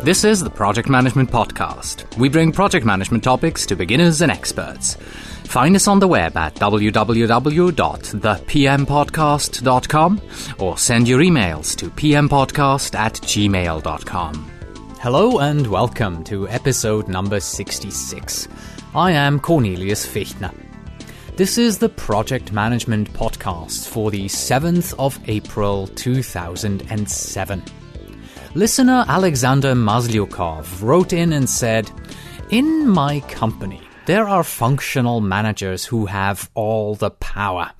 This is the Project Management Podcast. We bring project management topics to beginners and experts. Find us on the web at www.thepmpodcast.com or send your emails to pmpodcast@gmail.com. Hello and welcome to episode number 66. I am Cornelius Fichtner. This is the Project Management Podcast for the 7th of April 2007. Listener Alexander Masliukov wrote in and said, "In my company, there are functional managers who have all the power.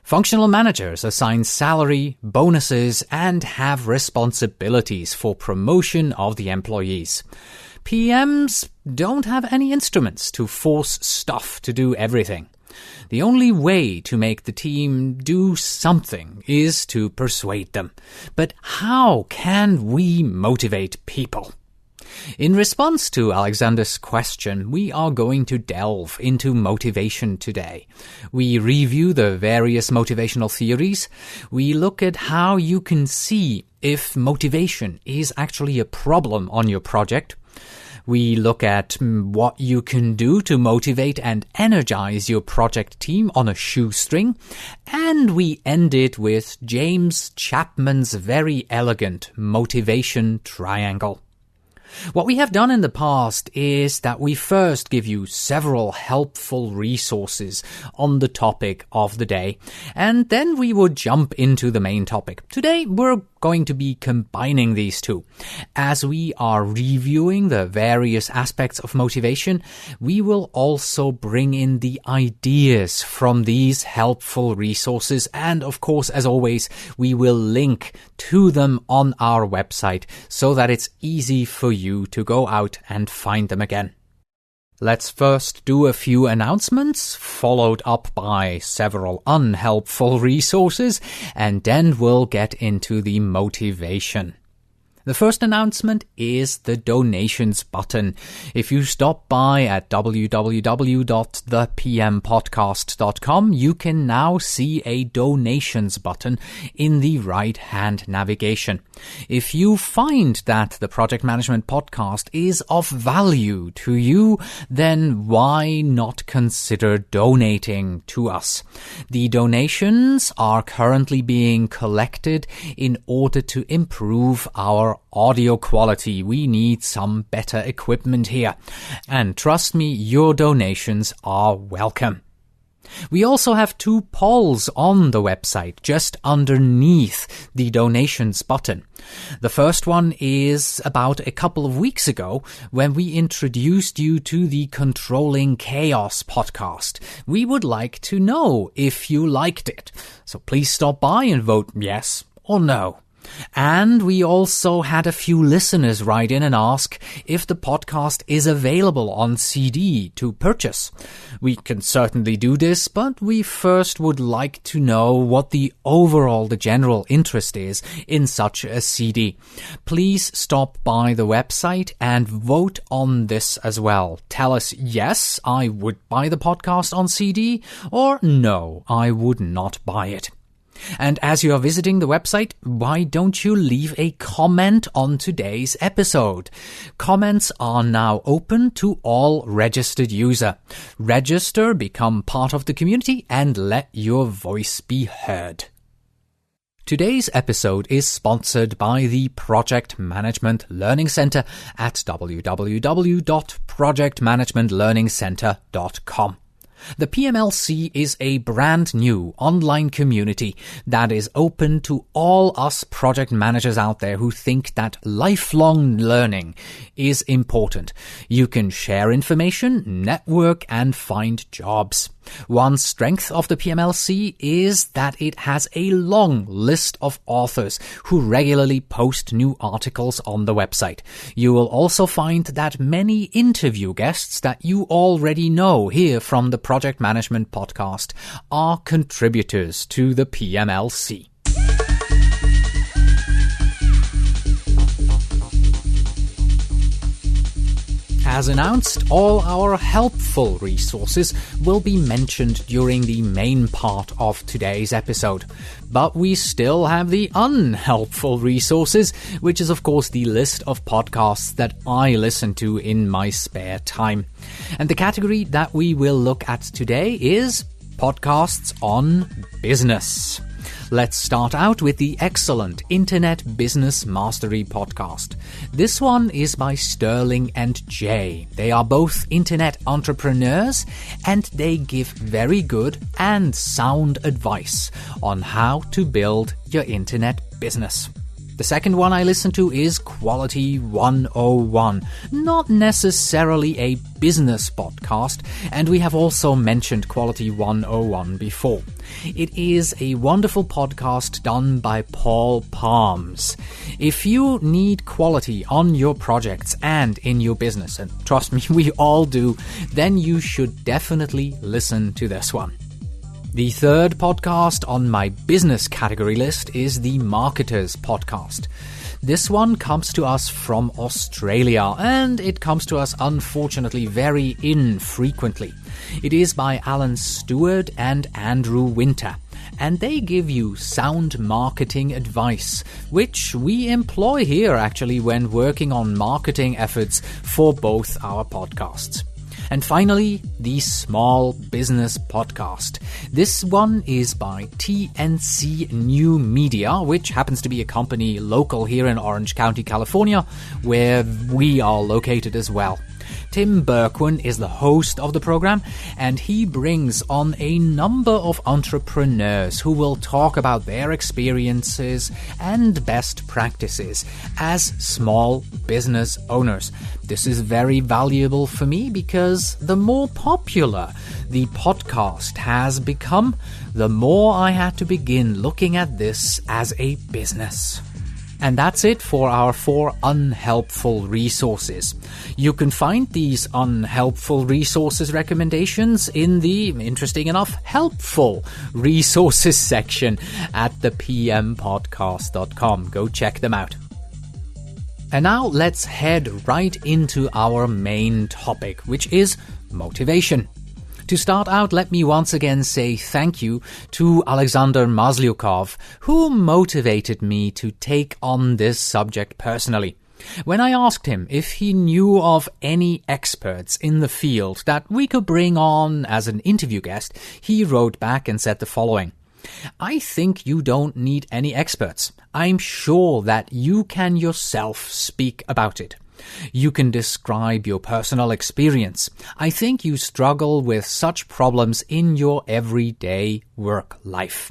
Functional managers assign salary, bonuses, and have responsibilities for promotion of the employees. PMs don't have any instruments to force staff to do everything. The only way to make the team do something is to persuade them. But how can we motivate people?" In response to Alexander's question, we are going to delve into motivation today. We review the various motivational theories. We look at how you can see if motivation is actually a problem on your project. We look at what you can do to motivate and energize your project team on a shoestring. And we end it with James Chapman's very elegant motivation triangle. What we have done in the past is that we first give you several helpful resources on the topic of the day, and then we would jump into the main topic. Today, we're going to be combining these two. As we are reviewing the various aspects of motivation, we will also bring in the ideas from these helpful resources, and of course, as always, we will link to them on our website so that it's easy for you to go out and find them again. Let's first do a few announcements, followed up by several unhelpful resources, and then we'll get into the motivation. The first announcement is the donations button. If you stop by at www.thepmpodcast.com, you can now see a donations button in the right-hand navigation. If you find that the Project Management Podcast is of value to you, then why not consider donating to us? The donations are currently being collected in order to improve our audio quality. We need some better equipment here. And trust me, your donations are welcome. We also have two polls on the website just underneath the donations button. The first one is about a couple of weeks ago when we introduced you to the Controlling Chaos podcast. We would like to know if you liked it. So please stop by and vote yes or no. And we also had a few listeners write in and ask if the podcast is available on CD to purchase. We can certainly do this, but we first would like to know what the general interest is in such a CD. Please stop by the website and vote on this as well. Tell us, yes, I would buy the podcast on CD, or no, I would not buy it. And as you are visiting the website, why don't you leave a comment on today's episode? Comments are now open to all registered users. Register, become part of the community, and let your voice be heard. Today's episode is sponsored by the Project Management Learning Center at www.projectmanagementlearningcenter.com. The PMLC is a brand new online community that is open to all us project managers out there who think that lifelong learning is important. You can share information, network, and find jobs. One strength of the PMLC is that it has a long list of authors who regularly post new articles on the website. You will also find that many interview guests that you already know here from the Project Management Podcast are contributors to the PMLC. as announced, all our helpful resources will be mentioned during the main part of today's episode. But we still have the unhelpful resources, which is of course the list of podcasts that I listen to in my spare time. And the category that we will look at today is podcasts on business. Let's start out with the excellent Internet Business Mastery podcast. This one is by Sterling and Jay. They are both internet entrepreneurs and they give very good and sound advice on how to build your internet business. The second one I listen to is Quality 101, not necessarily a business podcast, and we have also mentioned Quality 101 before. It is a wonderful podcast done by Paul Palms. If you need quality on your projects and in your business, and trust me, we all do, then you should definitely listen to this one. The third podcast on my business category list is the Marketers podcast. This one comes to us from Australia, and it comes to us unfortunately very infrequently. It is by Alan Stewart and Andrew Winter, and they give you sound marketing advice, which we employ here actually when working on marketing efforts for both our podcasts. And finally, the Small Business Podcast. This one is by TNC New Media, which happens to be a company local here in Orange County, California, where we are located as well. Tim Berkwin is the host of the program, and he brings on a number of entrepreneurs who will talk about their experiences and best practices as small business owners. This is very valuable for me because the more popular the podcast has become, the more I had to begin looking at this as a business. And that's it for our 4 unhelpful resources. You can find these unhelpful resources recommendations in the, interesting enough, helpful resources section at thepmpodcast.com. Go check them out. And now let's head right into our main topic, which is motivation. To start out, let me once again say thank you to Alexander Masliukov, who motivated me to take on this subject personally. When I asked him if he knew of any experts in the field that we could bring on as an interview guest, he wrote back and said the following: I think you don't need any experts. I'm sure that you can yourself speak about it. You can describe your personal experience. I think you struggle with such problems in your everyday work life.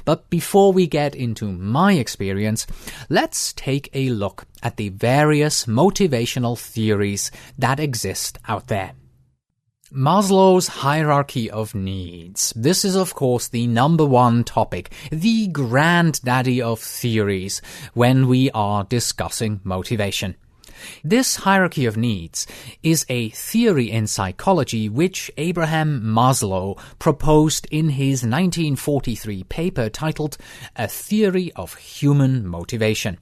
But before we get into my experience, let's take a look at the various motivational theories that exist out there. Maslow's hierarchy of needs. This is, of course, the number one topic, the granddaddy of theories when we are discussing motivation. This hierarchy of needs is a theory in psychology which Abraham Maslow proposed in his 1943 paper titled A Theory of Human Motivation.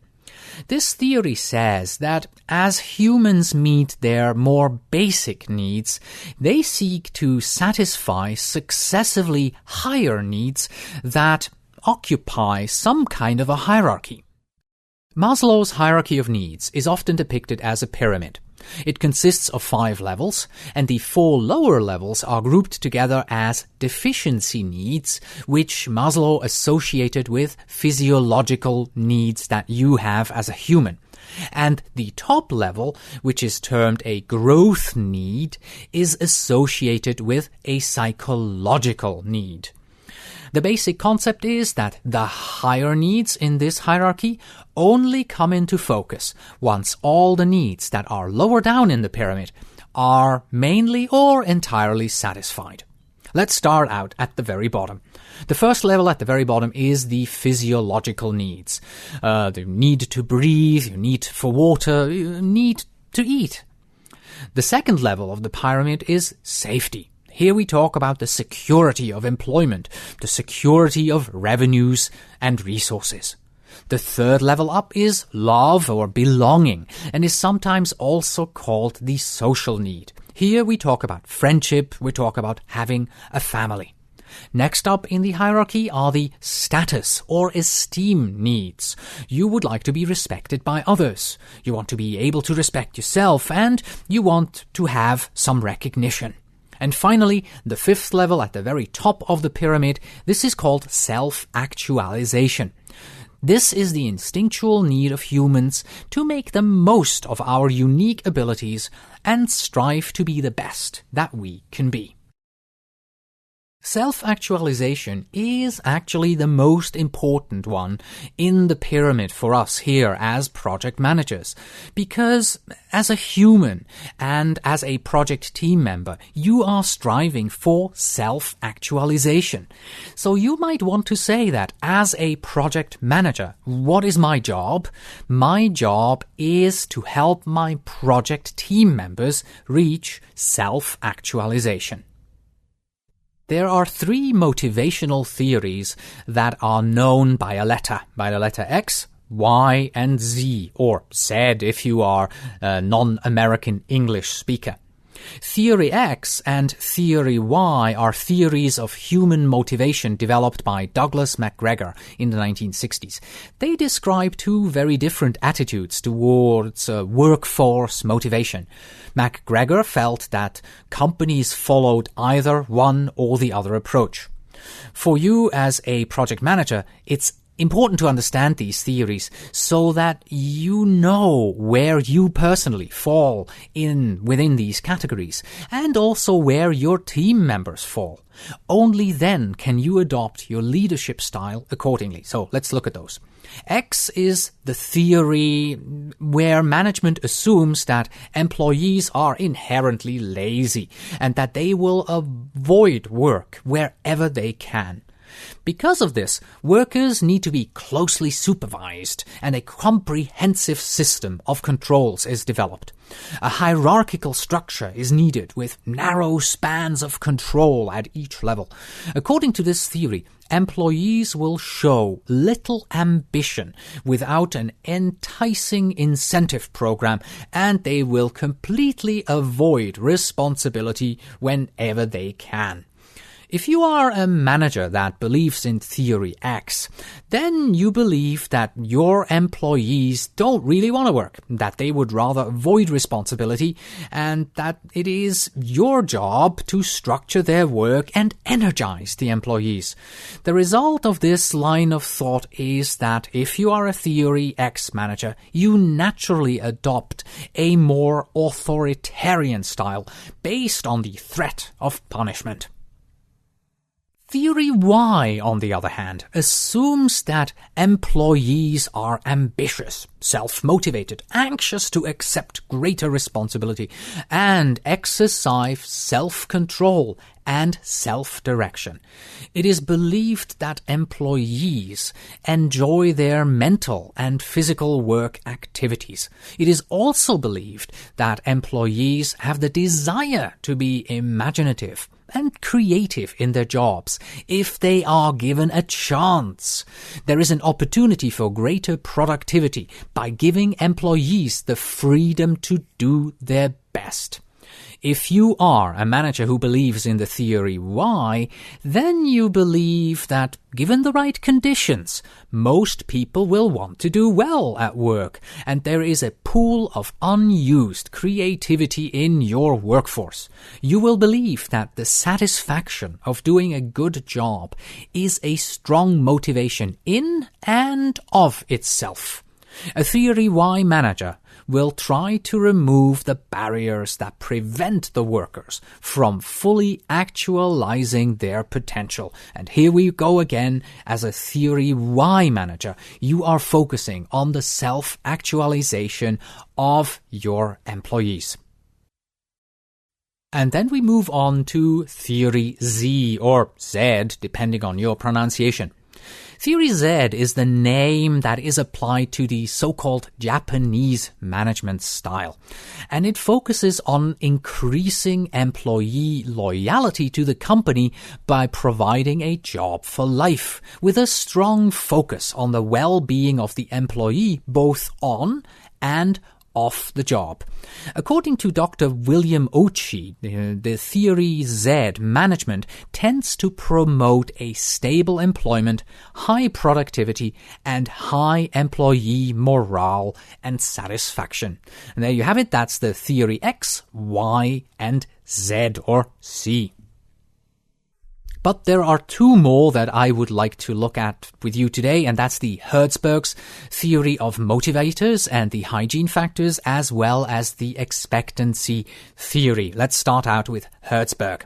This theory says that as humans meet their more basic needs, they seek to satisfy successively higher needs that occupy some kind of a hierarchy. Maslow's hierarchy of needs is often depicted as a pyramid. It consists of 5 levels, and the 4 lower levels are grouped together as deficiency needs, which Maslow associated with physiological needs that you have as a human. And the top level, which is termed a growth need, is associated with a psychological need. The basic concept is that the higher needs in this hierarchy only come into focus once all the needs that are lower down in the pyramid are mainly or entirely satisfied. Let's start out at the very bottom. The first level at the very bottom is the physiological needs. The need to breathe, you need for water, you need to eat. The second level of the pyramid is safety. Here we talk about the security of employment, the security of revenues and resources. The third level up is love or belonging, and is sometimes also called the social need. Here we talk about friendship, we talk about having a family. Next up in the hierarchy are the status or esteem needs. You would like to be respected by others. You want to be able to respect yourself, and you want to have some recognition. And finally, the fifth level at the very top of the pyramid, this is called self-actualization. This is the instinctual need of humans to make the most of our unique abilities and strive to be the best that we can be. Self-actualization is actually the most important one in the pyramid for us here as project managers, because as a human and as a project team member, you are striving for self-actualization. So you might want to say that as a project manager, what is my job? My job is to help my project team members reach self-actualization. There are three motivational theories that are known by the letter X, Y, and Z, or Z if you are a non-American English speaker. Theory X and Theory Y are theories of human motivation developed by Douglas MacGregor in the 1960s. They describe two very different attitudes towards workforce motivation. MacGregor felt that companies followed either one or the other approach. For you as a project manager, it's important to understand these theories so that you know where you personally fall within these categories, and also where your team members fall. Only then can you adopt your leadership style accordingly. So let's look at those. X is the theory where management assumes that employees are inherently lazy and that they will avoid work wherever they can. Because of this, workers need to be closely supervised, and a comprehensive system of controls is developed. A hierarchical structure is needed with narrow spans of control at each level. According to this theory, employees will show little ambition without an enticing incentive program, and they will completely avoid responsibility whenever they can. If you are a manager that believes in theory X, then you believe that your employees don't really want to work, that they would rather avoid responsibility, and that it is your job to structure their work and energize the employees. The result of this line of thought is that if you are a theory X manager, you naturally adopt a more authoritarian style based on the threat of punishment. Theory Y, on the other hand, assumes that employees are ambitious, self-motivated, anxious to accept greater responsibility, and exercise self-control and self-direction. It is believed that employees enjoy their mental and physical work activities. It is also believed that employees have the desire to be imaginative and creative in their jobs if they are given a chance. There is an opportunity for greater productivity by giving employees the freedom to do their best. If you are a manager who believes in the theory Y, then you believe that given the right conditions, most people will want to do well at work, and there is a pool of unused creativity in your workforce. You will believe that the satisfaction of doing a good job is a strong motivation in and of itself. A theory Y manager will try to remove the barriers that prevent the workers from fully actualizing their potential. And here we go again. As a theory Y manager, you are focusing on the self-actualization of your employees. And then we move on to theory Z, or Z, depending on your pronunciation. Theory Z is the name that is applied to the so-called Japanese management style, and it focuses on increasing employee loyalty to the company by providing a job for life, with a strong focus on the well-being of the employee both on and off the job. According to Dr. William Ochi, the Theory Z management tends to promote a stable employment, high productivity, and high employee morale and satisfaction. And there you have it. That's the Theory X, Y, and Z or C. But there are two more that I would like to look at with you today, and that's the Herzberg's theory of motivators and the hygiene factors, as well as the expectancy theory. Let's start out with Herzberg.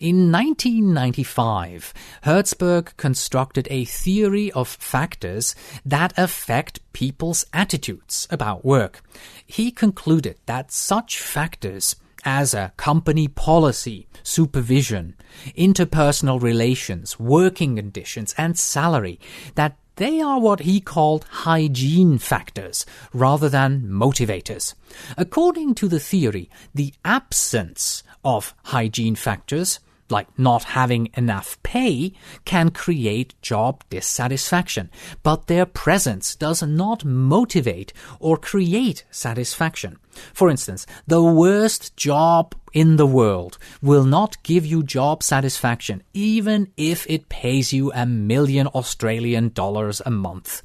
In 1995, Herzberg constructed a theory of factors that affect people's attitudes about work. He concluded that such factors as a company policy, supervision, interpersonal relations, working conditions, and salary, that they are what he called hygiene factors rather than motivators. According to the theory, the absence of hygiene factors, like not having enough pay, can create job dissatisfaction, but their presence does not motivate or create satisfaction. For instance, the worst job in the world will not give you job satisfaction, even if it pays you $1 million Australian dollars a month.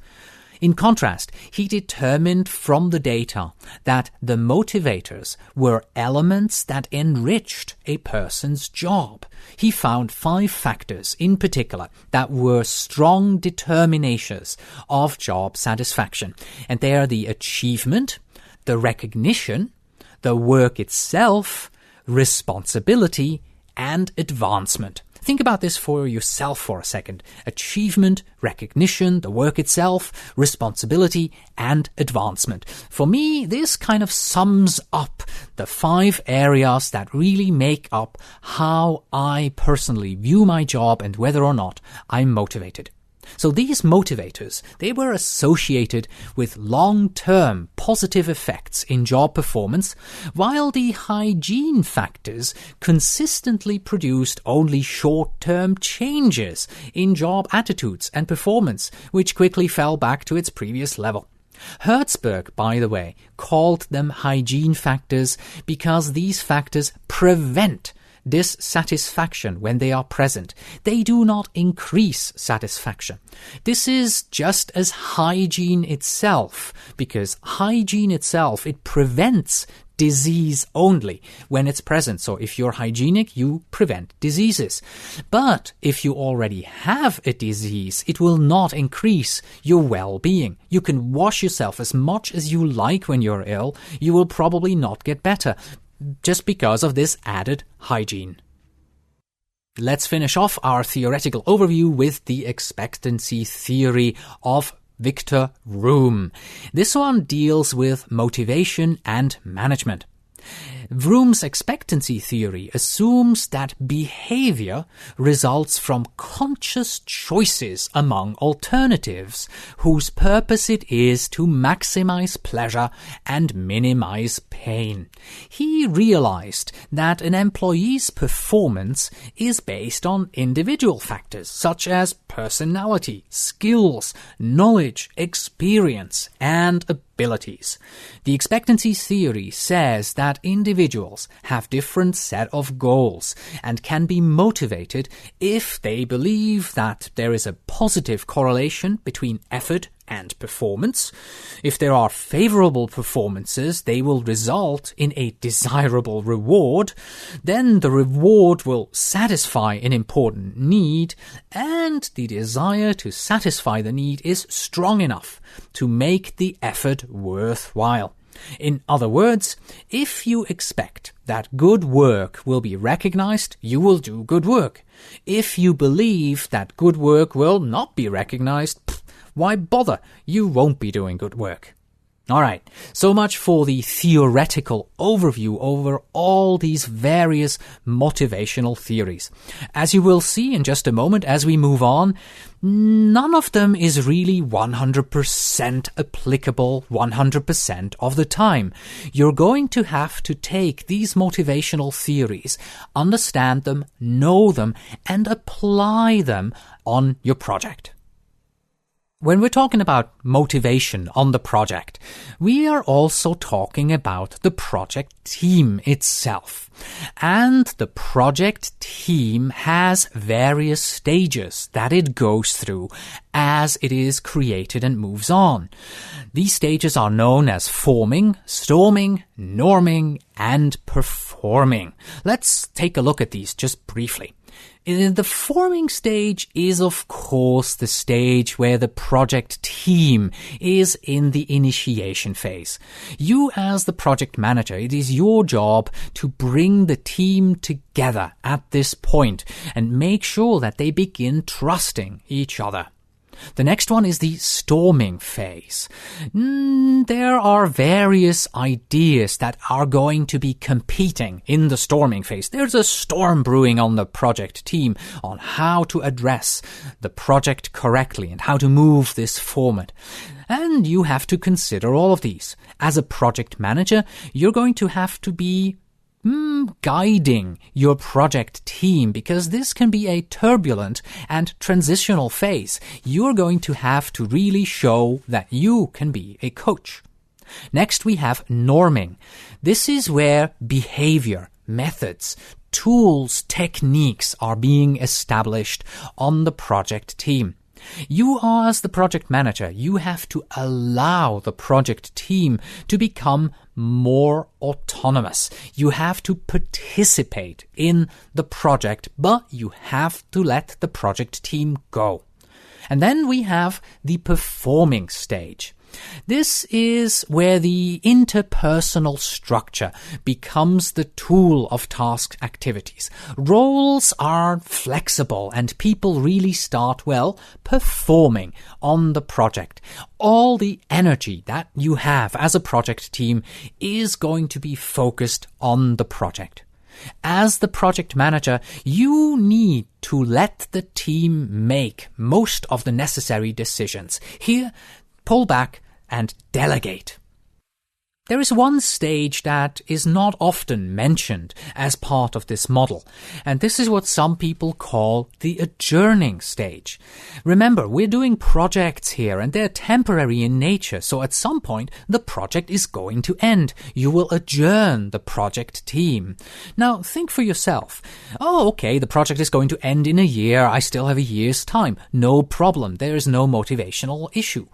In contrast, he determined from the data that the motivators were elements that enriched a person's job. He found 5 factors in particular that were strong determinators of job satisfaction, and they are the achievement, the recognition, the work itself, responsibility, and advancement. Think about this for yourself for a second. Achievement, recognition, the work itself, responsibility, and advancement. For me, this kind of sums up the 5 areas that really make up how I personally view my job and whether or not I'm motivated. So these motivators, they were associated with long-term positive effects in job performance, while the hygiene factors consistently produced only short-term changes in job attitudes and performance, which quickly fell back to its previous level. Herzberg, by the way, called them hygiene factors because these factors prevent dissatisfaction when they are present. They do not increase satisfaction. This is just as hygiene itself, because hygiene itself, it prevents disease only when it's present. So if you're hygienic, you prevent diseases. But if you already have a disease, it will not increase your well-being. You can wash yourself as much as you like when you're ill. You will probably not get better, just because of this added hygiene. Let's finish off our theoretical overview with the expectancy theory of Victor Vroom. This one deals with motivation and management. Vroom's expectancy theory assumes that behavior results from conscious choices among alternatives, whose purpose it is to maximize pleasure and minimize pain. He realized that an employee's performance is based on individual factors such as personality, skills, knowledge, experience, and abilities. The expectancy theory says that individuals have different set of goals and can be motivated if they believe that there is a positive correlation between effort and performance. If there are favorable performances, they will result in a desirable reward. Then the reward will satisfy an important need, and the desire to satisfy the need is strong enough to make the effort worthwhile. In other words, if you expect that good work will be recognized, you will do good work. If you believe that good work will not be recognized, why bother? You won't be doing good work. All right, so much for the theoretical overview over all these various motivational theories. As you will see in just a moment as we move on, none of them is really 100% applicable 100% of the time. You're going to have to take these motivational theories, understand them, know them, and apply them on your project. When we're talking about motivation on the project, we are also talking about the project team itself. And the project team has various stages that it goes through as it is created and moves on. These stages are known as forming, storming, norming, and performing. Let's take a look at these just briefly. The forming stage is, of course, the stage where the project team is in the initiation phase. You, as the project manager, it is your job to bring the team together at this point and make sure that they begin trusting each other. The next one is the storming phase. There are various ideas that are going to be competing in the storming phase. There's a storm brewing on the project team on how to address the project correctly and how to move this forward. And you have to consider all of these. As a project manager, you're going to have to be guiding your project team, because this can be a turbulent and transitional phase. You're going to have to really show that you can be a coach. Next, we have norming. This is where behavior, methods, tools, techniques are being established on the project team. You, as the project manager, you have to allow the project team to become more autonomous. You have to participate in the project, but you have to let the project team go. And then we have the performing stage. This is where the interpersonal structure becomes the tool of task activities. Roles are flexible and people really start, performing on the project. All the energy that you have as a project team is going to be focused on the project. As the project manager, you need to let the team make most of the necessary decisions. Here, pull back and delegate. There is one stage that is not often mentioned as part of this model, and this is what some people call the adjourning stage. Remember, we're doing projects here and they're temporary in nature, so at some point the project is going to end. You will adjourn the project team. Now think for yourself. Okay, the project is going to end in a year. I still have a year's time. No problem. There is no motivational issue.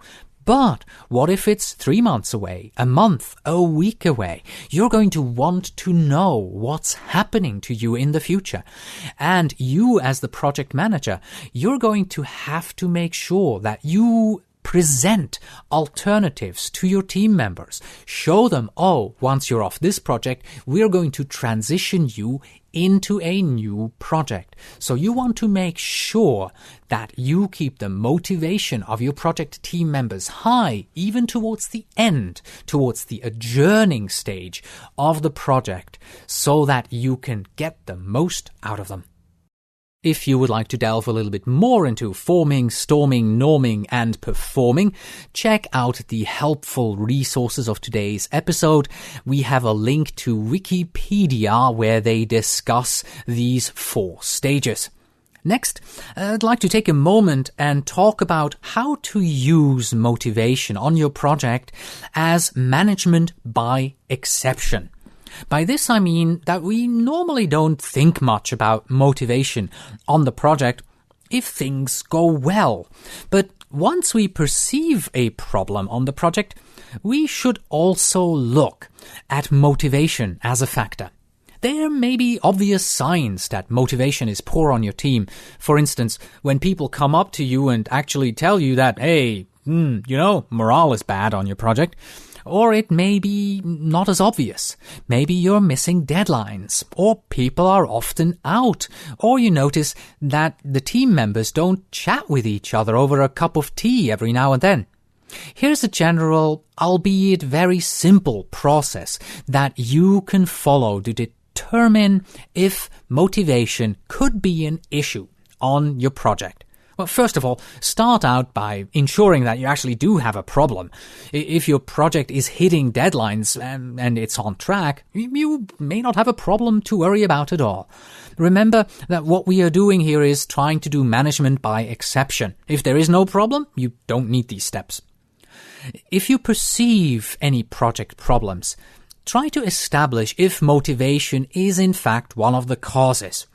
But what if it's 3 months away, a month, a week away? You're going to want to know what's happening to you in the future. And you, as the project manager, you're going to have to make sure that you present alternatives to your team members. Show them, once you're off this project, we're going to transition you into a new project. So you want to make sure that you keep the motivation of your project team members high, even towards the end, towards the adjourning stage of the project, so that you can get the most out of them. If you would like to delve a little bit more into forming, storming, norming, and performing, check out the helpful resources of today's episode. We have a link to Wikipedia where they discuss these 4 stages. Next, I'd like to take a moment and talk about how to use motivation on your project as management by exception. By this I mean that we normally don't think much about motivation on the project if things go well. But once we perceive a problem on the project, we should also look at motivation as a factor. There may be obvious signs that motivation is poor on your team. For instance, when people come up to you and actually tell you that, morale is bad on your project. Or it may be not as obvious. Maybe you're missing deadlines, or people are often out, or you notice that the team members don't chat with each other over a cup of tea every now and then. Here's a general, albeit very simple process that you can follow to determine if motivation could be an issue on your project. Well, first of all, start out by ensuring that you actually do have a problem. If your project is hitting deadlines and it's on track, you may not have a problem to worry about at all. Remember that what we are doing here is trying to do management by exception. If there is no problem, you don't need these steps. If you perceive any project problems, try to establish if motivation is in fact one of the causes.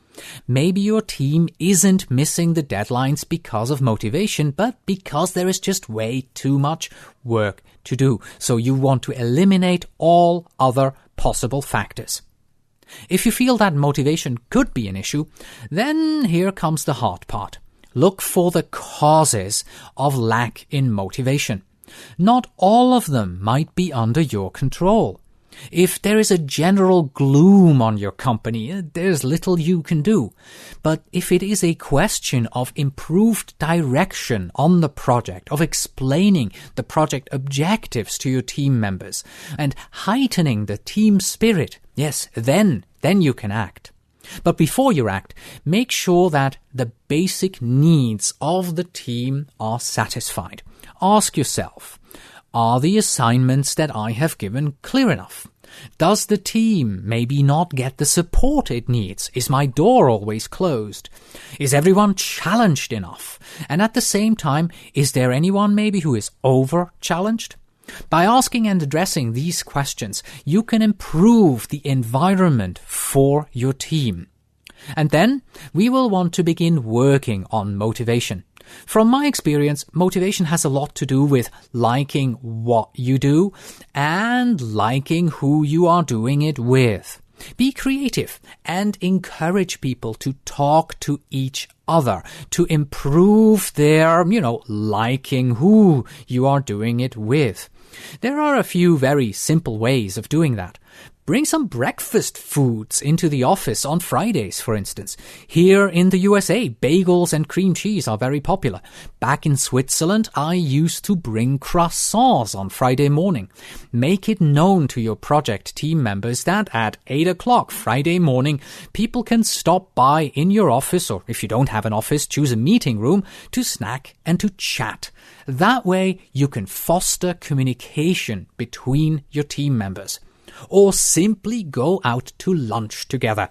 Maybe your team isn't missing the deadlines because of motivation, but because there is just way too much work to do. So you want to eliminate all other possible factors. If you feel that motivation could be an issue, then here comes the hard part. Look for the causes of lack in motivation. Not all of them might be under your control. If there is a general gloom on your company, there's little you can do. But if it is a question of improved direction on the project, of explaining the project objectives to your team members, and heightening the team spirit, yes, then you can act. But before you act, make sure that the basic needs of the team are satisfied. Ask yourself, are the assignments that I have given clear enough? Does the team maybe not get the support it needs? Is my door always closed? Is everyone challenged enough? And at the same time, is there anyone maybe who is over-challenged? By asking and addressing these questions, you can improve the environment for your team. And then we will want to begin working on motivation. From my experience, motivation has a lot to do with liking what you do and liking who you are doing it with. Be creative and encourage people to talk to each other to improve their, liking who you are doing it with. There are a few very simple ways of doing that. Bring some breakfast foods into the office on Fridays, for instance. Here in the USA, bagels and cream cheese are very popular. Back in Switzerland, I used to bring croissants on Friday morning. Make it known to your project team members that at 8 o'clock Friday morning, people can stop by in your office, or if you don't have an office, choose a meeting room to snack and to chat. That way, you can foster communication between your team members. Or simply go out to lunch together.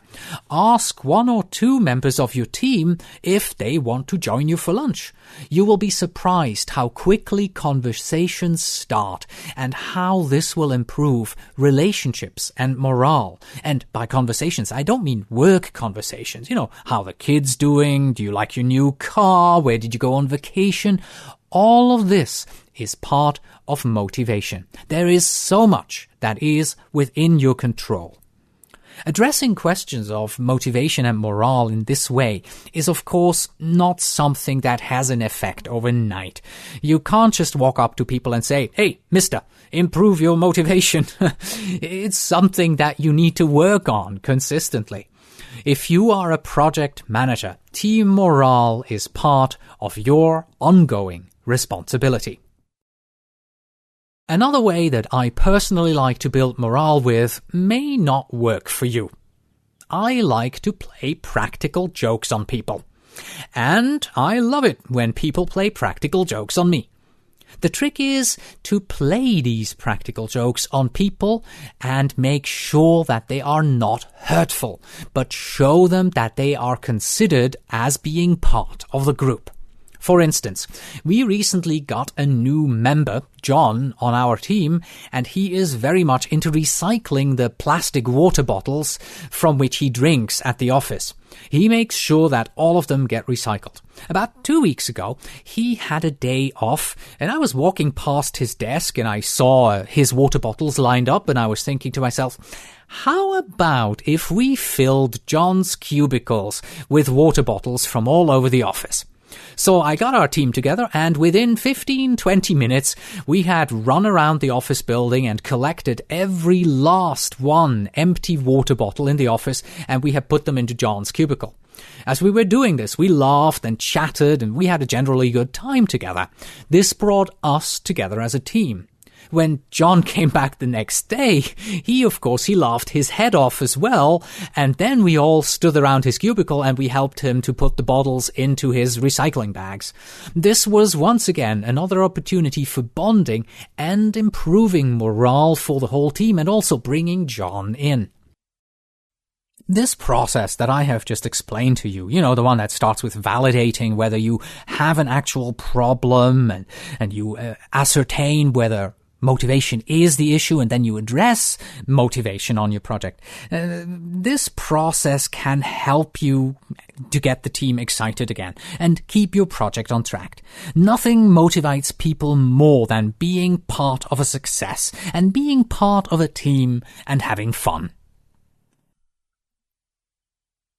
Ask 1 or 2 members of your team if they want to join you for lunch. You will be surprised how quickly conversations start and how this will improve relationships and morale. And by conversations, I don't mean work conversations. How the kids doing? Do you like your new car? Where did you go on vacation? All of this is part of motivation. There is so much that is within your control. Addressing questions of motivation and morale in this way is, of course, not something that has an effect overnight. You can't just walk up to people and say, "Hey, mister, improve your motivation." It's something that you need to work on consistently. If you are a project manager, team morale is part of your ongoing responsibility. Another way that I personally like to build morale with may not work for you. I like to play practical jokes on people. And I love it when people play practical jokes on me. The trick is to play these practical jokes on people and make sure that they are not hurtful, but show them that they are considered as being part of the group. For instance, we recently got a new member, John, on our team, and he is very much into recycling the plastic water bottles from which he drinks at the office. He makes sure that all of them get recycled. About 2 weeks ago, he had a day off, and I was walking past his desk and I saw his water bottles lined up, and I was thinking to myself, how about if we filled John's cubicles with water bottles from all over the office? So I got our team together, and within 15-20 minutes, we had run around the office building and collected every last one empty water bottle in the office, and we had put them into John's cubicle. As we were doing this, we laughed and chatted and we had a generally good time together. This brought us together as a team. When John came back the next day, he laughed his head off as well, and then we all stood around his cubicle and we helped him to put the bottles into his recycling bags. This was once again another opportunity for bonding and improving morale for the whole team and also bringing John in. This process that I have just explained to you, the one that starts with validating whether you have an actual problem and you ascertain whether motivation is the issue, and then you address motivation on your project. This process can help you to get the team excited again and keep your project on track. Nothing motivates people more than being part of a success and being part of a team and having fun.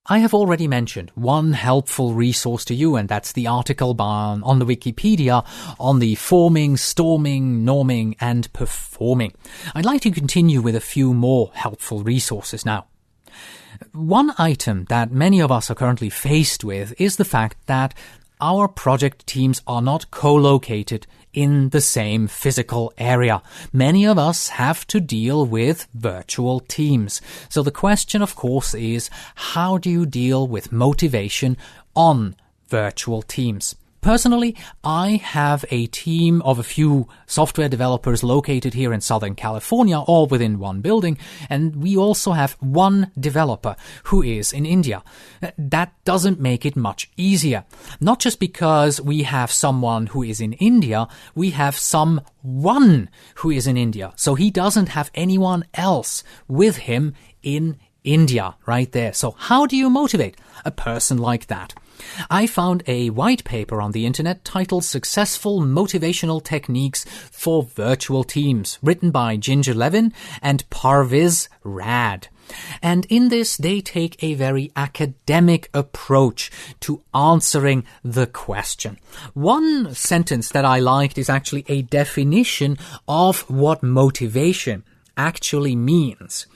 I have already mentioned one helpful resource to you, and that's the article on the Wikipedia on the forming, storming, norming, and performing. I'd like to continue with a few more helpful resources now. One item that many of us are currently faced with is the fact that our project teams are not co-located in the same physical area. Many of us have to deal with virtual teams. So the question, of course, is how do you deal with motivation on virtual teams? Personally, I have a team of a few software developers located here in Southern California, all within one building, and we also have one developer who is in India. That doesn't make it much easier. Not just because we have someone who is in India, we have someone who is in India. So he doesn't have anyone else with him in India right there. So how do you motivate a person like that? I found a white paper on the internet titled Successful Motivational Techniques for Virtual Teams, written by Ginger Levin and Parviz Rad. And in this, they take a very academic approach to answering the question. One sentence that I liked is actually a definition of what motivation actually means.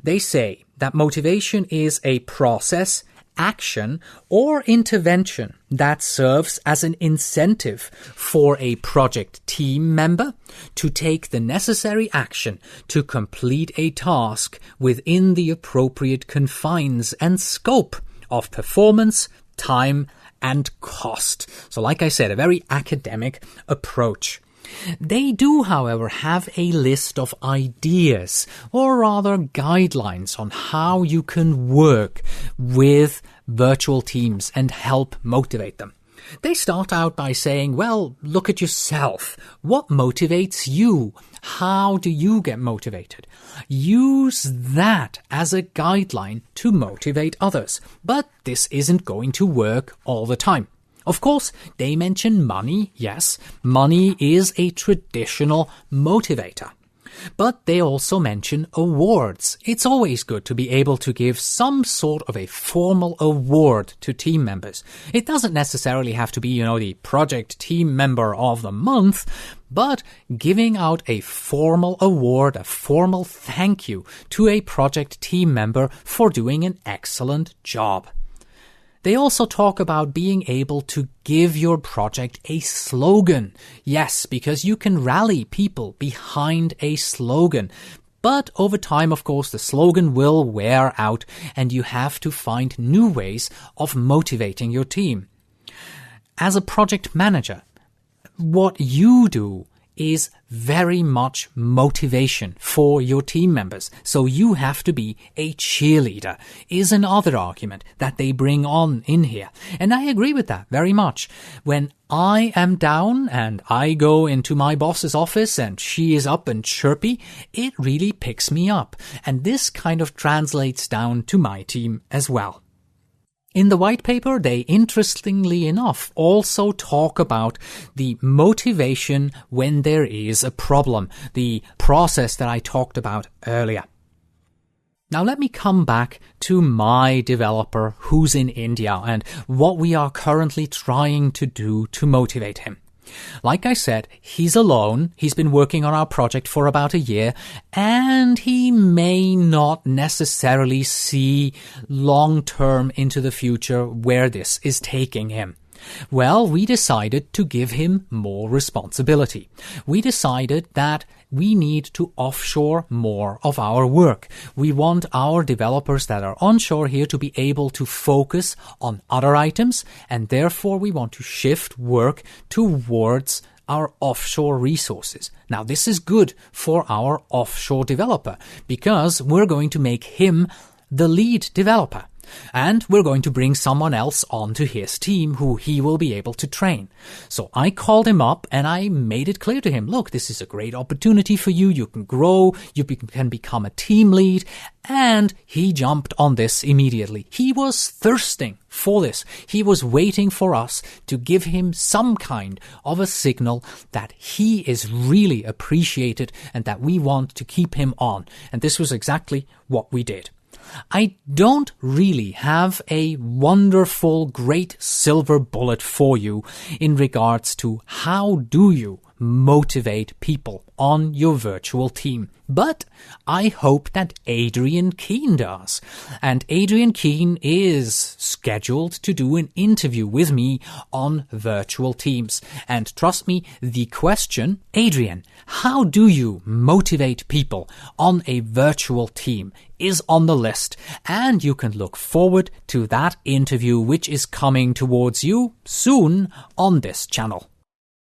They say that motivation is a process, action, or intervention that serves as an incentive for a project team member to take the necessary action to complete a task within the appropriate confines and scope of performance, time, and cost. So like I said, a very academic approach. They do, however, have a list of ideas, or rather guidelines, on how you can work with virtual teams and help motivate them. They start out by saying, well, look at yourself. What motivates you? How do you get motivated? Use that as a guideline to motivate others. But this isn't going to work all the time. Of course, they mention money. Yes, money is a traditional motivator. But they also mention awards. It's always good to be able to give some sort of a formal award to team members. It doesn't necessarily have to be, the project team member of the month, but giving out a formal award, a formal thank you to a project team member for doing an excellent job. They also talk about being able to give your project a slogan. Yes, because you can rally people behind a slogan. But over time, of course, the slogan will wear out and you have to find new ways of motivating your team. As a project manager, what you do is very much motivation for your team members. So you have to be a cheerleader, is another argument that they bring on in here. And I agree with that very much. When I am down and I go into my boss's office and she is up and chirpy, it really picks me up. And this kind of translates down to my team as well. In the white paper, they, interestingly enough, also talk about the motivation when there is a problem, the process that I talked about earlier. Now let me come back to my developer who's in India and what we are currently trying to do to motivate him. Like I said, he's alone. He's been working on our project for about a year, and he may not necessarily see long-term into the future where this is taking him. Well, we decided to give him more responsibility. We decided that we need to offshore more of our work. We want our developers that are onshore here to be able to focus on other items, and therefore we want to shift work towards our offshore resources. Now, this is good for our offshore developer because we're going to make him the lead developer. And we're going to bring someone else onto his team who he will be able to train. So I called him up and I made it clear to him, look, this is a great opportunity for you. You can grow, you can become a team lead. And he jumped on this immediately. He was thirsting for this. He was waiting for us to give him some kind of a signal that he is really appreciated and that we want to keep him on. And this was exactly what we did. I don't really have a wonderful, great silver bullet for you in regards to how do you motivate people on your virtual team. But I hope that Adrian Keene does. And Adrian Keene is scheduled to do an interview with me on virtual teams. And trust me, the question, Adrian, how do you motivate people on a virtual team, is on the list. And you can look forward to that interview, which is coming towards you soon on this channel.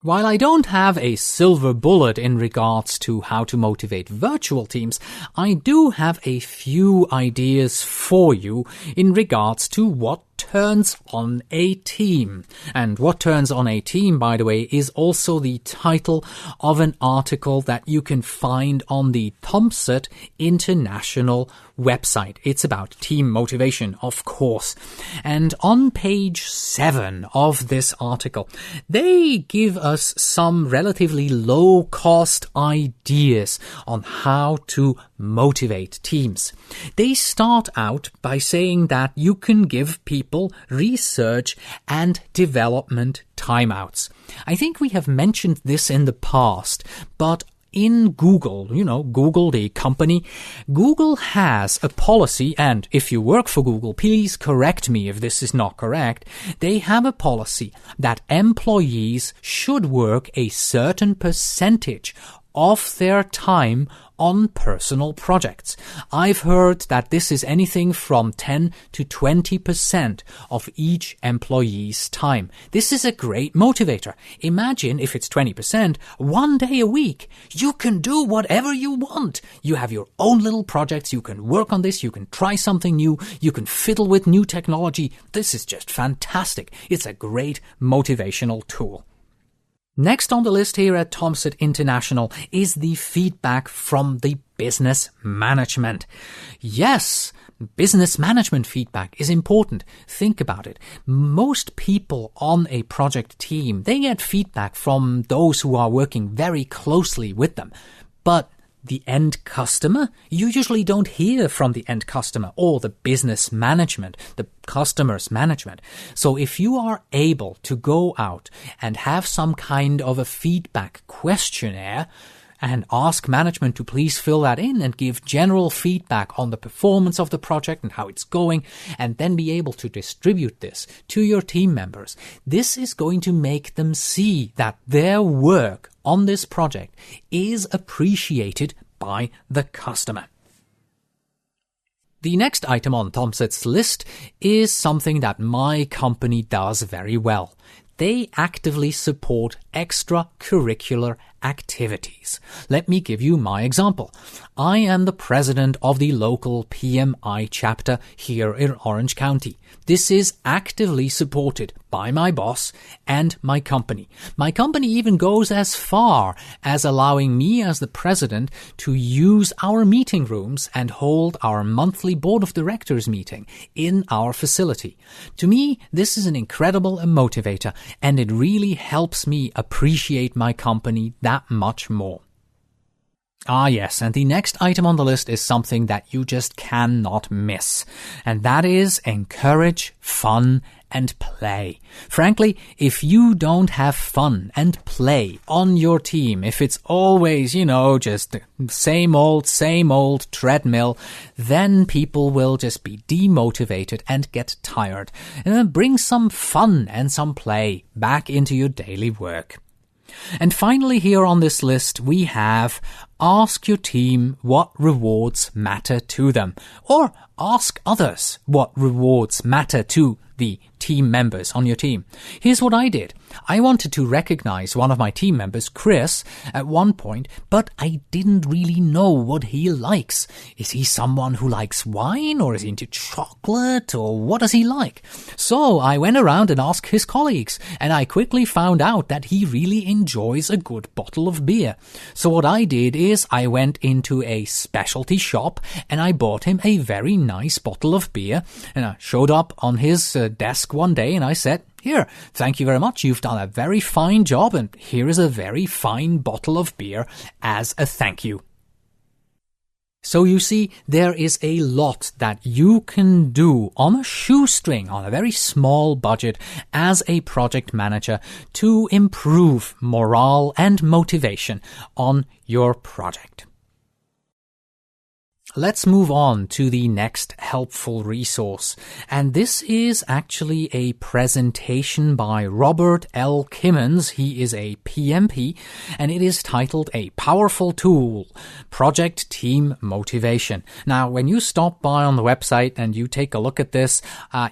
While I don't have a silver bullet in regards to how to motivate virtual teams, I do have a few ideas for you in regards to what turns on a team. And what turns on a team, by the way, is also the title of an article that you can find on the ComSet International website. It's about team motivation, of course. And on page 7 of this article, they give us some relatively low-cost ideas on how to motivate teams. They start out by saying that you can give people research and development timeouts. I think we have mentioned this in the past, but in Google, Google, the company, Google has a policy, and if you work for Google, please correct me if this is not correct. They have a policy that employees should work a certain percentage of their time on personal projects. I've heard that this is anything from 10 to 20% of each employee's time. This is a great motivator. Imagine if it's 20%, 1 day a week. You can do whatever you want. You have your own little projects. You can work on this. You can try something new. You can fiddle with new technology. This is just fantastic. It's a great motivational tool. Next on the list here at ComSet International is the feedback from the business management. Yes, business management feedback is important. Think about it. Most people on a project team, they get feedback from those who are working very closely with them. But the end customer, you usually don't hear from the end customer or the business management, the customer's management. So if you are able to go out and have some kind of a feedback questionnaire and ask management to please fill that in and give general feedback on the performance of the project and how it's going, and then be able to distribute this to your team members, this is going to make them see that their work on this project is appreciated by the customer. The next item on ComSet's list is something that my company does very well. They actively support extracurricular activities. Let me give you my example. I am the president of the local PMI chapter here in Orange County. This is actively supported by my boss and my company. My company even goes as far as allowing me as the president to use our meeting rooms and hold our monthly board of directors meeting in our facility. To me, this is an incredible motivator, and it really helps me appreciate my company that much more. Ah yes, and the next item on the list is something that you just cannot miss, and that is encourage fun and play. Frankly, if you don't have fun and play on your team, if it's always, just the same old treadmill, then people will just be demotivated and get tired. And then bring some fun and some play back into your daily work. And finally, here on this list, we have ask your team what rewards matter to them, or ask others what rewards matter to the team members on your team. Here's what I did. I wanted to recognize one of my team members, Chris, at one point, but I didn't really know what he likes. Is he someone who likes wine, or is he into chocolate, or what does he like? So I went around and asked his colleagues, and I quickly found out that he really enjoys a good bottle of beer. So what I did is I went into a specialty shop and I bought him a very nice bottle of beer, and I showed up on his desk one day and I said, "Here, thank you very much. You've done a very fine job, and here is a very fine bottle of beer as a thank you." So you see, there is a lot that you can do on a shoestring, on a very small budget as a project manager to improve morale and motivation on your project. Let's move on to the next helpful resource, and this is actually a presentation by Robert L. Kimmons. He is a PMP, and it is titled A Powerful Tool, Project Team Motivation. Now, when you stop by on the website and you take a look at this,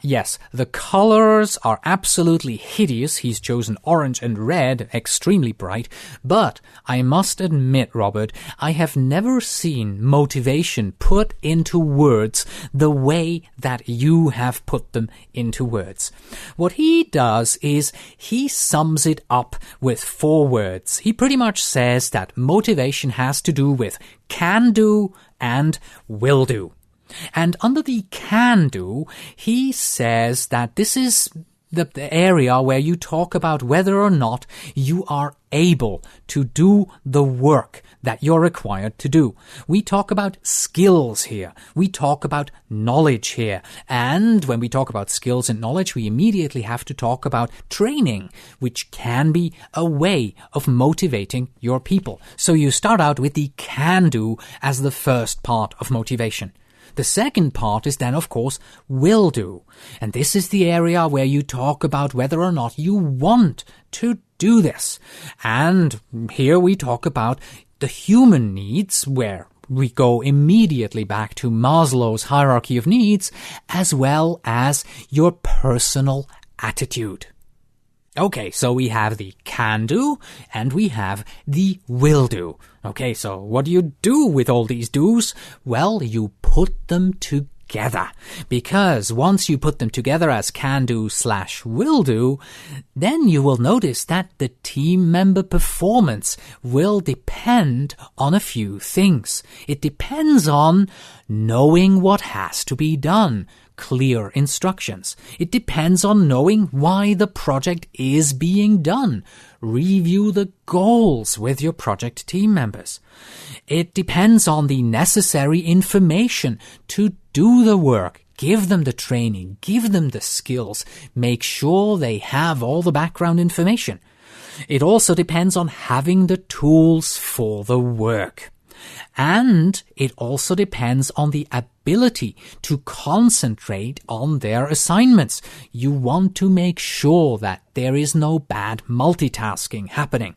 yes, the colors are absolutely hideous. He's chosen orange and red, extremely bright, but I must admit, Robert, I have never seen motivation put into words the way that you have put them into words. What he does is he sums it up with 4 words. He pretty much says that motivation has to do with can do and will do. And under the can do, he says that this is the area where you talk about whether or not you are able to do the work that you're required to do. We talk about skills here. We talk about knowledge here. And when we talk about skills and knowledge, we immediately have to talk about training, which can be a way of motivating your people. So you start out with the can do as the first part of motivation. The second part is then, of course, will do. And this is the area where you talk about whether or not you want to do this. And here we talk about the human needs, where we go immediately back to Maslow's hierarchy of needs, as well as your personal attitude. Okay, so we have the can do and we have the will do. Okay, so what do you do with all these do's? Well, you put them together, because once you put them together as can do / will do, then you will notice that the team member performance will depend on a few things. It depends on knowing what has to be done, clear instructions. It depends on knowing why the project is being done. Review the goals with your project team members. It depends on the necessary information to do the work. Give them the training, give them the skills, make sure they have all the background information. It also depends on having the tools for the work. And it also depends on the ability to concentrate on their assignments. You want to make sure that there is no bad multitasking happening.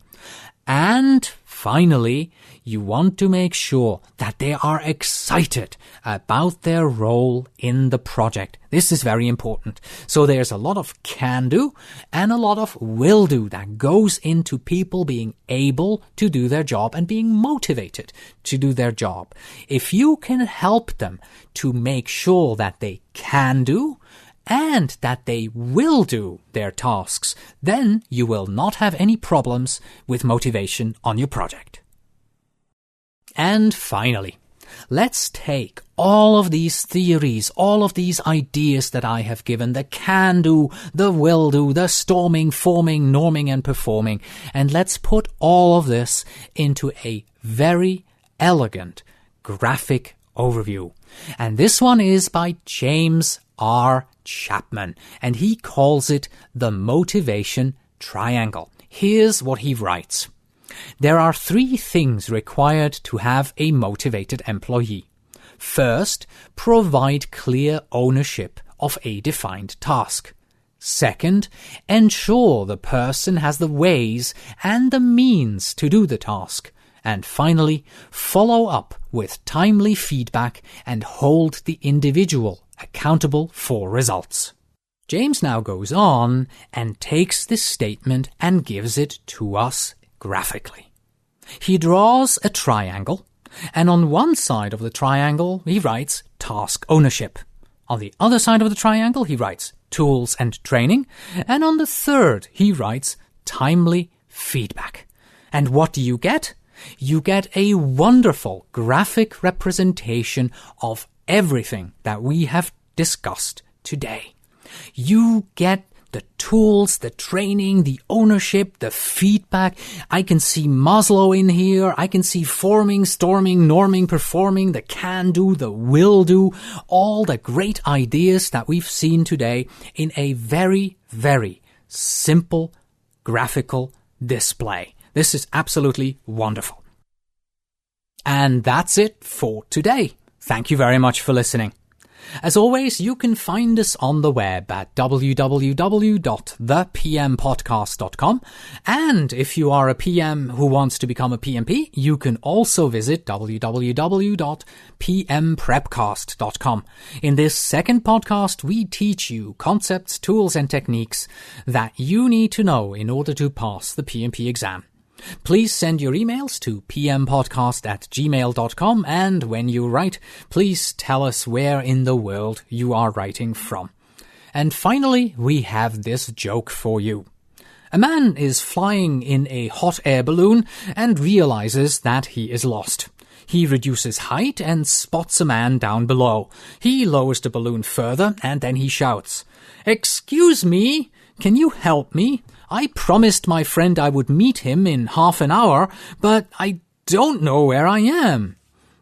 And finally, you want to make sure that they are excited about their role in the project. This is very important. So there's a lot of can do and a lot of will do that goes into people being able to do their job and being motivated to do their job. If you can help them to make sure that they can do and that they will do their tasks, then you will not have any problems with motivation on your project. And finally, let's take all of these theories, all of these ideas that I have given, the can do, the will do, the storming, forming, norming, and performing, and let's put all of this into a very elegant graphic overview. And this one is by James R. Chapman, and he calls it the motivation triangle. Here's what he writes. There are 3 things required to have a motivated employee. First, provide clear ownership of a defined task. Second, ensure the person has the ways and the means to do the task. And finally, follow up with timely feedback and hold the individual accountable for results. James now goes on and takes this statement and gives it to us graphically. He draws a triangle, and on one side of the triangle he writes task ownership. On the other side of the triangle he writes tools and training, and on the third he writes timely feedback. And what do you get? You get a wonderful graphic representation of everything that we have discussed today. You get the tools, the training, the ownership, the feedback. I can see Maslow in here. I can see forming, storming, norming, performing, the can do, the will do, all the great ideas that we've seen today in a very, very simple graphical display. This is absolutely wonderful. And that's it for today. Thank you very much for listening. As always, you can find us on the web at www.thepmpodcast.com, and if you are a PM who wants to become a PMP, you can also visit www.pmprepcast.com. In this second podcast, we teach you concepts, tools, and techniques that you need to know in order to pass the PMP exam. Please send your emails to pmpodcast@gmail.com, and when you write, please tell us where in the world you are writing from. And finally, we have this joke for you. A man is flying in a hot air balloon and realizes that he is lost. He reduces height and spots a man down below. He lowers the balloon further and then he shouts, "Excuse me, can you help me? I promised my friend I would meet him in half an hour, but I don't know where I am."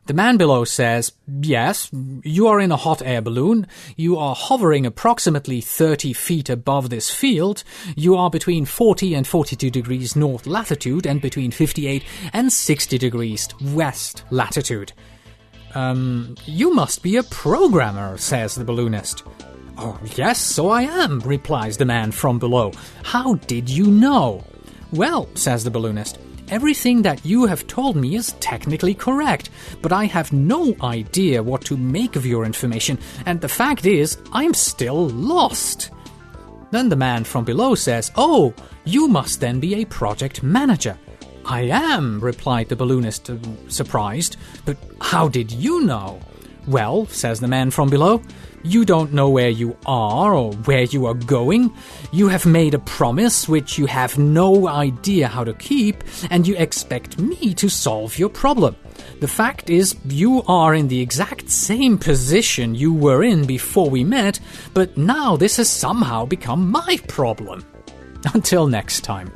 The man below says, "Yes, you are in a hot air balloon. You are hovering approximately 30 feet above this field. You are between 40 and 42 degrees north latitude and between 58 and 60 degrees west latitude." You must be a programmer," says the balloonist. "Oh, yes, so I am," replies the man from below. "How did you know?" "Well," says the balloonist, "everything that you have told me is technically correct, but I have no idea what to make of your information, and the fact is, I'm still lost." Then the man from below says, "Oh, you must then be a project manager." "I am," replied the balloonist, surprised, "but how did you know?" "Well," says the man from below, "you don't know where you are or where you are going. You have made a promise which you have no idea how to keep, and you expect me to solve your problem. The fact is, you are in the exact same position you were in before we met, but now this has somehow become my problem." Until next time.